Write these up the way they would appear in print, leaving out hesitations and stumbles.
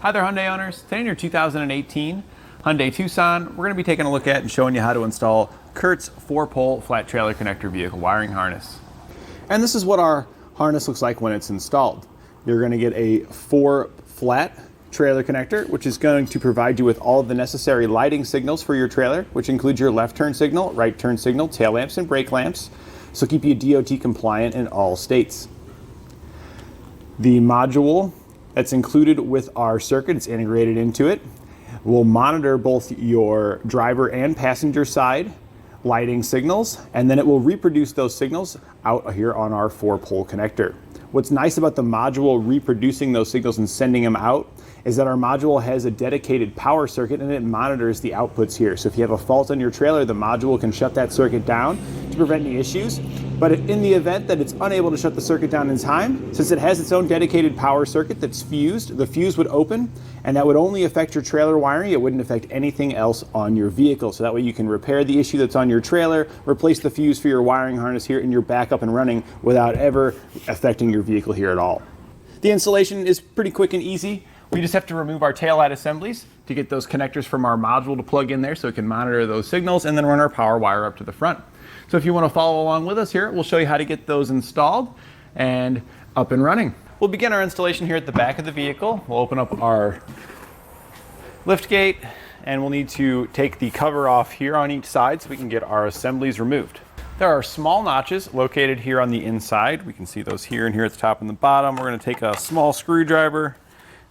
Hi there, Hyundai owners. Today in your 2018 Hyundai Tucson, we're going to be taking a look at and showing you how to install Curt's 4-pole flat trailer connector vehicle wiring harness. And this is what our harness looks like when it's installed. You're going to get a 4 flat trailer connector, which is going to provide you with all of the necessary lighting signals for your trailer, which includes your left turn signal, right turn signal, tail lamps, and brake lamps, so keep you DOT compliant in all states. The module that's included with our circuit, it's integrated into it, will monitor both your driver and passenger side lighting signals, and then it will reproduce those signals out here on our 4-pole connector. What's nice about the module reproducing those signals and sending them out is that our module has a dedicated power circuit and it monitors the outputs here. So if you have a fault on your trailer, the module can shut that circuit down to prevent any issues. But in the event that it's unable to shut the circuit down in time, since it has its own dedicated power circuit that's fused, the fuse would open, and that would only affect your trailer wiring. It wouldn't affect anything else on your vehicle. So that way you can repair the issue that's on your trailer, replace the fuse for your wiring harness here, and you're back up and running without ever affecting your vehicle here at all. The installation is pretty quick and easy. We just have to remove our taillight assemblies to get those connectors from our module to plug in there so it can monitor those signals, and then run our power wire up to the front. So if you want to follow along with us here, we'll show you how to get those installed and up and running. We'll begin our installation here at the back of the vehicle. We'll open up our lift gate, and we'll need to take the cover off here on each side so we can get our assemblies removed. There are small notches located here on the inside. We can see those here and here at the top and the bottom. We're going to take a small screwdriver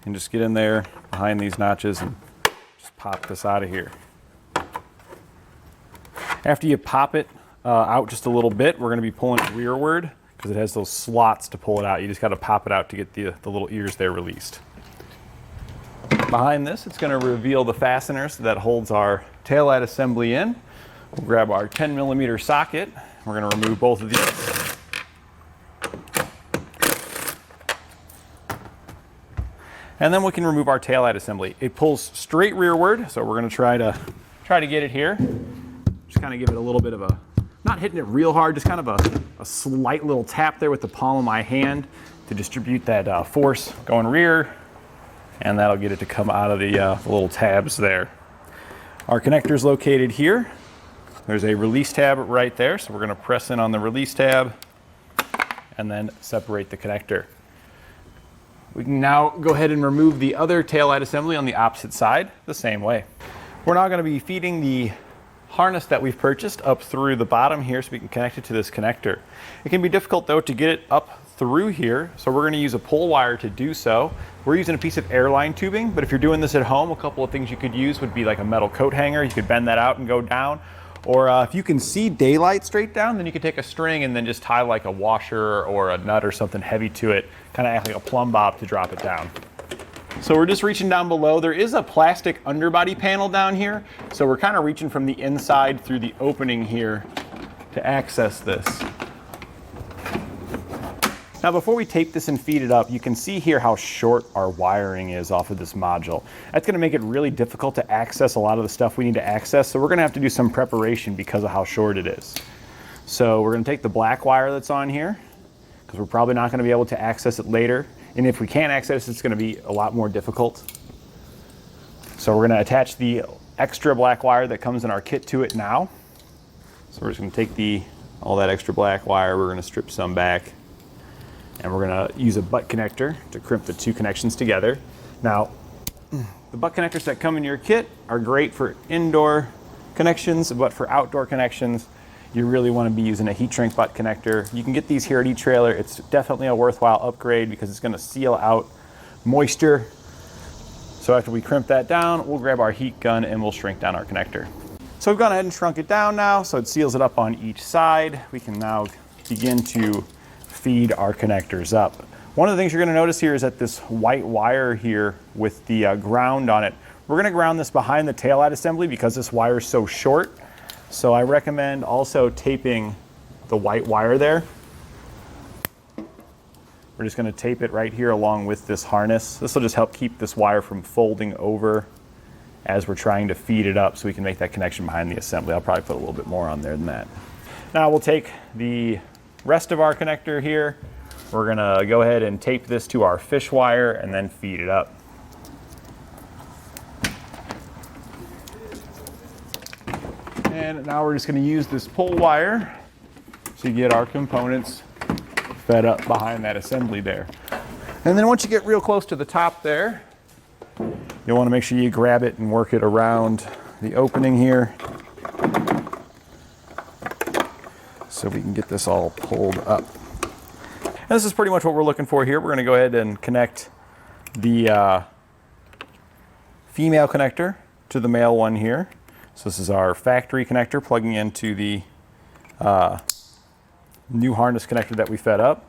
and just get in there behind these notches and just pop this out of here. After you pop it out just a little bit, we're going to be pulling it rearward because it has those slots to pull it out. You just got to pop it out to get the little ears there released. Behind this, it's going to reveal the fasteners that holds our taillight assembly in. We'll grab our 10mm socket. We're going to remove both of these. And then we can remove our taillight assembly. It pulls straight rearward, so we're going to try to get it here. Just kind of give it a little bit of a, not hitting it real hard, just kind of a slight little tap there with the palm of my hand to distribute that force going rear, and that'll get it to come out of the little tabs there. Our connector is located here. There's a release tab right there, so we're going to press in on the release tab and then separate the connector. We can now go ahead and remove the other taillight assembly on the opposite side the same way. We're now going to be feeding the harness that we've purchased up through the bottom here so we can connect it to this connector. It can be difficult though to get it up through here, so we're going to use a pull wire to do so. We're using a piece of Airline tubing, but if you're doing this at home, a couple of things you could use would be like a metal coat hanger. You could bend that out and go down. Or if you can see daylight straight down, then you could take a string and then just tie like a washer or a nut or something heavy to it, kind of act like a plumb bob to drop it down. So we're just reaching down below. There is a plastic underbody panel down here, so we're kind of reaching from the inside through the opening here to access this. Now before we tape this and feed it up, you can see here how short our wiring is off of this module. That's going to make it really difficult to access a lot of the stuff we need to access, so we're going to have to do some preparation because of how short it is. So we're going to take the black wire that's on here, because we're probably not going to be able to access it later, and if we can't access it, it's going to be a lot more difficult. So we're going to attach the extra black wire that comes in our kit to it now. So we're just going to take all that extra black wire, we're going to strip some back, and we're going to use a butt connector to crimp the two connections together. Now, the butt connectors that come in your kit are great for indoor connections, but for outdoor connections, you really want to be using a heat shrink butt connector. You can get these here at eTrailer. It's definitely a worthwhile upgrade because it's going to seal out moisture. So after we crimp that down, we'll grab our heat gun and we'll shrink down our connector. So we've gone ahead and shrunk it down now, so it seals it up on each side. We can now begin to feed our connectors up. One of the things you're going to notice here is that this white wire here with the ground on it, we're going to ground this behind the taillight assembly because this wire is so short. So I recommend also taping the white wire there. We're just going to tape it right here along with this harness. This will just help keep this wire from folding over as we're trying to feed it up so we can make that connection behind the assembly. I'll probably put a little bit more on there than that. Now we'll take the rest of our connector here. We're going to go ahead and tape this to our fish wire and then feed it up. And now we're just going to use this pull wire to get our components fed up behind that assembly there. And then once you get real close to the top there, you'll want to make sure you grab it and work it around the opening here so we can get this all pulled up. And this is pretty much what we're looking for here. We're going to go ahead and connect the female connector to the male one here. So this is our factory connector plugging into the new harness connector that we fed up.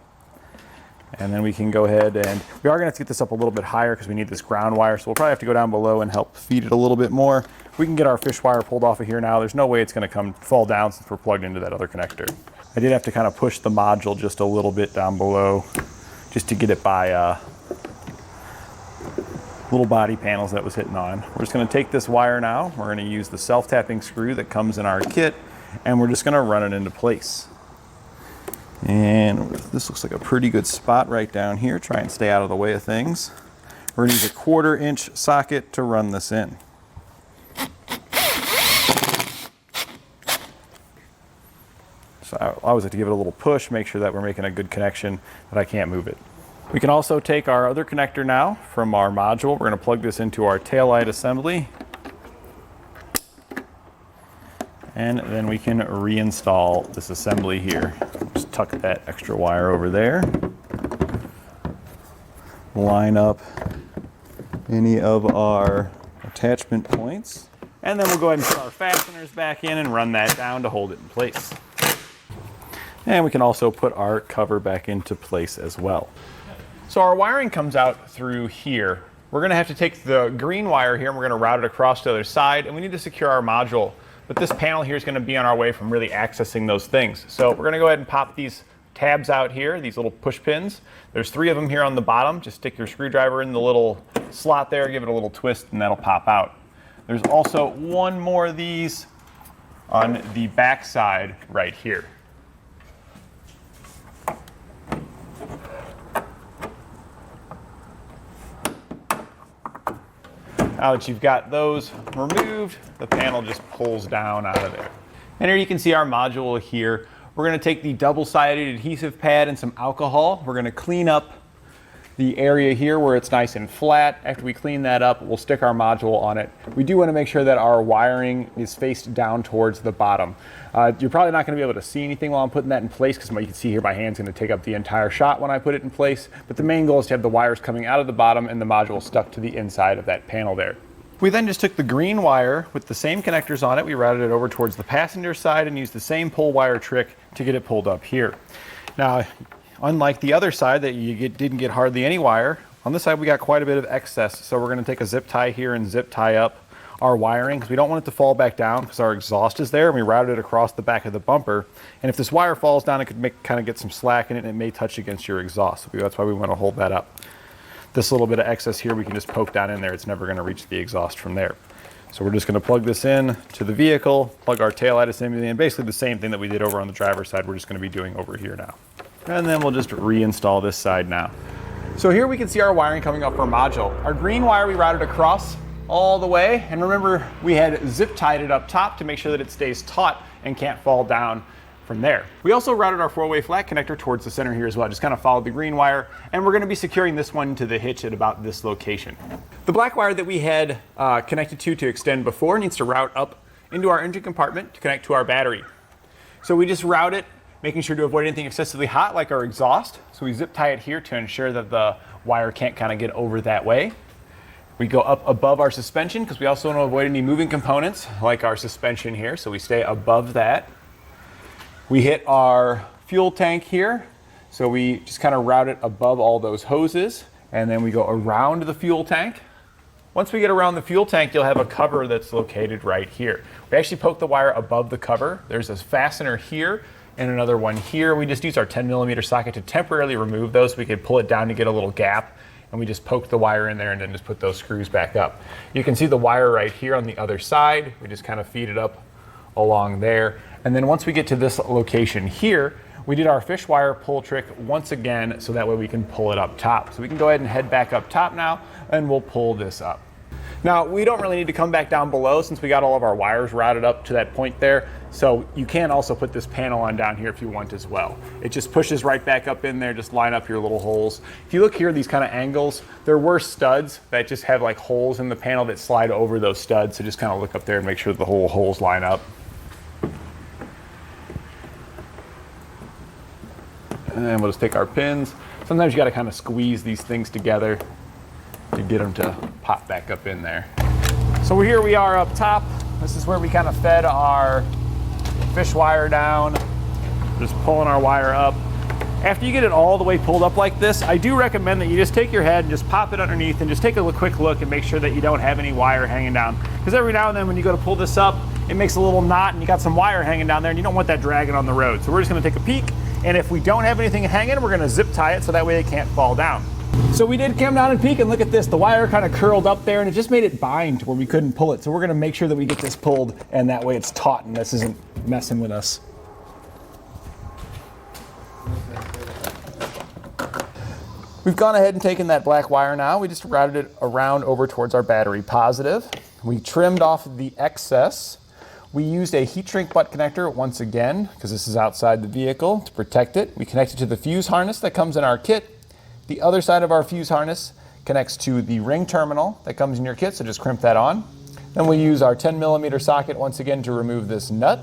And then we can go ahead and we are going to have to get this up a little bit higher because we need this ground wire. So we'll probably have to go down below and help feed it a little bit more. We can get our fish wire pulled off of here now. There's no way it's going to fall down since we're plugged into that other connector. I did have to kind of push the module just a little bit down below just to get it by little body panels that was hitting on. We're just going to take this wire now. We're going to use the self-tapping screw that comes in our kit, and we're just going to run it into place. And this looks like a pretty good spot right down here. Try and stay out of the way of things. We're going to use a 1/4 inch socket to run this in. So I always like to give it a little push, make sure that we're making a good connection, that I can't move it. We can also take our other connector now from our module. We're going to plug this into our taillight assembly. And then we can reinstall this assembly here. Just tuck that extra wire over there. Line up any of our attachment points. And then we'll go ahead and put our fasteners back in and run that down to hold it in place. And we can also put our cover back into place as well. So our wiring comes out through here. We're going to have to take the green wire here and we're going to route it across to the other side, and we need to secure our module. But this panel here is going to be on our way from really accessing those things. So we're going to go ahead and pop these tabs out here, these little push pins. There's 3 of them here on the bottom. Just stick your screwdriver in the little slot there, give it a little twist, and that'll pop out. There's also 1 more of these on the back side right here. Now that you've got those removed, the panel just pulls down out of there. And here you can see our module here. We're going to take the double-sided adhesive pad and some alcohol. We're going to clean up the area here where it's nice and flat. After we clean that up, we'll stick our module on it. We do want to make sure that our wiring is faced down towards the bottom. You're probably not going to be able to see anything while I'm putting that in place because what you can see here, my hand's going to take up the entire shot when I put it in place. But the main goal is to have the wires coming out of the bottom and the module stuck to the inside of that panel there. We then just took the green wire with the same connectors on it. We routed it over towards the passenger side and used the same pull wire trick to get it pulled up here. Now, unlike the other side that you didn't get hardly any wire, on this side we got quite a bit of excess. So we're going to take a zip tie here and zip tie up our wiring because we don't want it to fall back down because our exhaust is there, and we routed it across the back of the bumper. And if this wire falls down, it could kind of get some slack in it and it may touch against your exhaust. So that's why we want to hold that up. This little bit of excess here we can just poke down in there. It's never going to reach the exhaust from there. So we're just going to plug this in to the vehicle, plug our taillight assembly in, basically the same thing that we did over on the driver's side, we're just going to be doing over here now. And then we'll just reinstall this side now. So here we can see our wiring coming up our module. Our green wire we routed across all the way, and remember we had zip tied it up top to make sure that it stays taut and can't fall down from there. We also routed our 4-way flat connector towards the center here as well. Just kind of followed the green wire, and we're going to be securing this one to the hitch at about this location. The black wire that we had connected to extend before needs to route up into our engine compartment to connect to our battery. So we just route it, making sure to avoid anything excessively hot like our exhaust. So we zip tie it here to ensure that the wire can't kind of get over that way. We go up above our suspension because we also want to avoid any moving components like our suspension here, so we stay above that. We hit our fuel tank here, so we just kind of route it above all those hoses, and then we go around the fuel tank. Once we get around the fuel tank, you'll have a cover that's located right here. We actually poke the wire above the cover. There's a fastener here and another one here. We just use our 10mm socket to temporarily remove those so we could pull it down to get a little gap. And we just poke the wire in there and then just put those screws back up. You can see the wire right here on the other side. We just kind of feed it up along there. And then once we get to this location here, we did our fish wire pull trick once again so that way we can pull it up top. So we can go ahead and head back up top now and we'll pull this up. Now, we don't really need to come back down below since we got all of our wires routed up to that point there. So you can also put this panel on down here if you want as well. It just pushes right back up in there, just line up your little holes. If you look here, these kind of angles, there were studs that just have like holes in the panel that slide over those studs. So just kind of look up there and make sure the whole holes line up. And then we'll just take our pins. Sometimes you got to kind of squeeze these things together to get them to pop back up in there. So here we are up top. This is where we kind of fed our fish wire down. Just pulling our wire up. After you get it all the way pulled up like this, I do recommend that you just take your head and just pop it underneath and just take a quick look and make sure that you don't have any wire hanging down. Because every now and then when you go to pull this up, it makes a little knot and you got some wire hanging down there and you don't want that dragging on the road. So we're just gonna take a peek, and if we don't have anything hanging, we're gonna zip tie it so that way it can't fall down. So we did come down and peek, and look at this. The wire kind of curled up there and it just made it bind to where we couldn't pull it. So we're gonna make sure that we get this pulled and that way it's taut and this isn't messing with us. We've gone ahead and taken that black wire now. We just routed it around over towards our battery positive. We trimmed off the excess. We used a heat shrink butt connector once again, because this is outside the vehicle, to protect it. We connected to the fuse harness that comes in our kit. The other side of our fuse harness connects to the ring terminal that comes in your kit, so just crimp that on. Then we use our 10mm socket once again to remove this nut.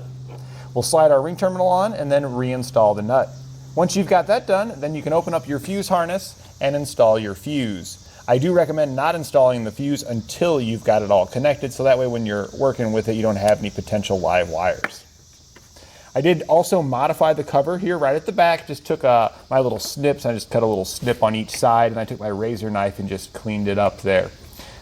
We'll slide our ring terminal on and then reinstall the nut. Once you've got that done, then you can open up your fuse harness and install your fuse. I do recommend not installing the fuse until you've got it all connected, so that way when you're working with it, you don't have any potential live wires. I did also modify the cover here right at the back. Just took my little snips, and I just cut a little snip on each side, and I took my razor knife and just cleaned it up there.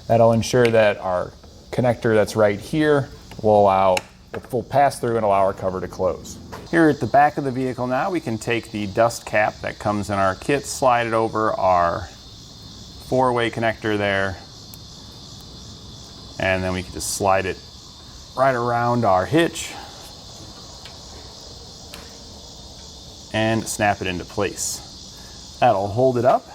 That'll ensure that our connector that's right here will allow the full pass through and allow our cover to close. Here at the back of the vehicle now, we can take the dust cap that comes in our kit, slide it over our 4-way connector there, and then we can just slide it right around our hitch and snap it into place. That'll hold it up.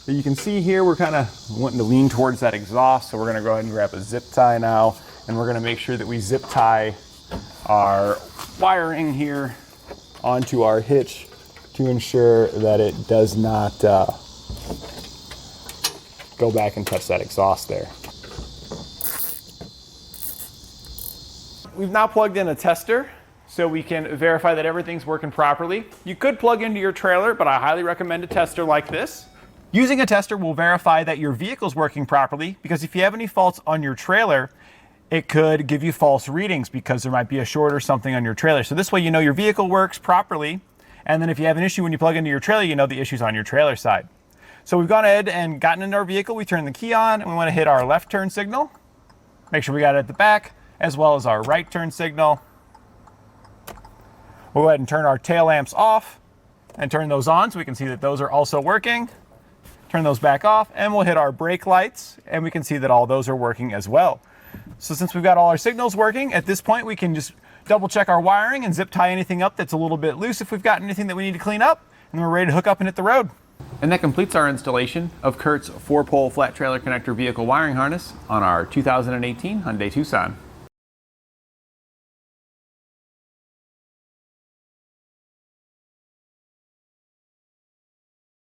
But you can see here we're kind of wanting to lean towards that exhaust, so we're going to go ahead and grab a zip tie now, and we're going to make sure that we zip tie our wiring here onto our hitch to ensure that it does not go back and touch that exhaust there. We've now plugged in a tester so we can verify that everything's working properly. You could plug into your trailer, but I highly recommend a tester like this. Using a tester will verify that your vehicle's working properly, because if you have any faults on your trailer, it could give you false readings because there might be a short or something on your trailer. So this way you know your vehicle works properly, and then if you have an issue when you plug into your trailer, you know the issue's on your trailer side. So we've gone ahead and gotten into our vehicle, we turn the key on, and we want to hit our left turn signal. Make sure we got it at the back, as well as our right turn signal. We'll go ahead and turn our tail lamps off and turn those on so we can see that those are also working. Turn those back off, and we'll hit our brake lights, and we can see that all those are working as well. So since we've got all our signals working, at this point we can just double check our wiring and zip tie anything up that's a little bit loose if we've got anything that we need to clean up, and we're ready to hook up and hit the road. And that completes our installation of Curt's 4-pole flat trailer connector vehicle wiring harness on our 2018 Hyundai Tucson.